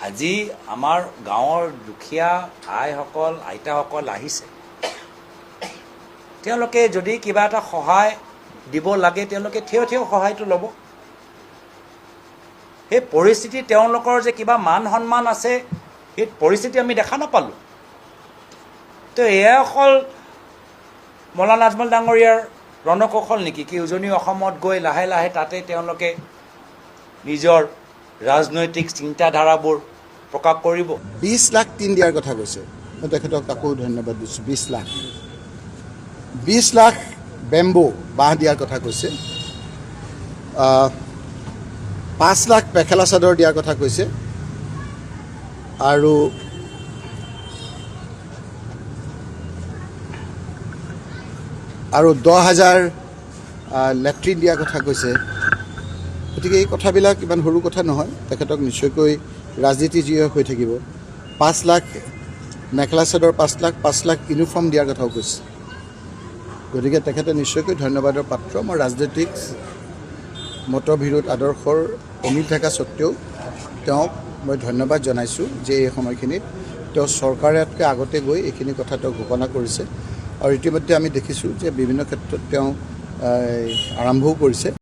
আজি আমাৰ গাঁৱৰ দুখীয়া আইসকল আইতাসকল আহিছে, তেওঁলোকে যদি কিবা এটা সহায় দিব লাগে তেওঁলোকে থিয় থিয় সহায়টো ল'ব। সেই পৰিস্থিতি তেওঁলোকৰ যে কিবা মান সন্মান আছে সেই পৰিস্থিতি আমি দেখা নাপালোঁ। তো এয়া অকল মৌলানা আজমল ডাঙৰীয়াৰ ৰণকৌশল নেকি কি উজনি অসমত গৈ লাহে লাহে তাতে তেওঁলোকে নিজৰ ৰাজনৈতিক চিন্তাধাৰাবোৰ প্ৰকাশ কৰিব। 20 লাখ টিন দিয়াৰ কথা কৈছে, মই তেখেতক আকৌ ধন্যবাদ দিছোঁ। 20 লাখ বেম্বো বাঁহ দিয়াৰ কথা কৈছে, 5 লাখ মেখেলা চাদৰ দিয়াৰ কথা কৈছে, আৰু 10,000 লেট্ৰিন দিয়াৰ কথা কৈছে। গতিকে এই কথাবিলাক ইমান সৰু কথা নহয়, তেখেতক নিশ্চয়কৈ ৰাজনীতি যি হৈ থাকিব। 5 লাখ মেখেলা চাদৰ, 5 লাখ ইউনিফৰ্ম দিয়াৰ কথাও কৈছে। গতিকে তেখেতে নিশ্চয়কৈ ধন্যবাদৰ পাত্ৰ। মই ৰাজনৈতিক মতবিৰোধ আদৰ্শৰ অমিল থকা স্বত্তেও তেওঁক মই ধন্যবাদ জনাইছোঁ যে এই সময়খিনিত তেওঁ চৰকাৰতকৈ আগতে গৈ এইখিনি কথা তেওঁ ঘোষণা কৰিছে, আৰু ইতিমধ্যে আমি দেখিছোঁ যে বিভিন্ন ক্ষেত্ৰত তেওঁ আৰম্ভও কৰিছে।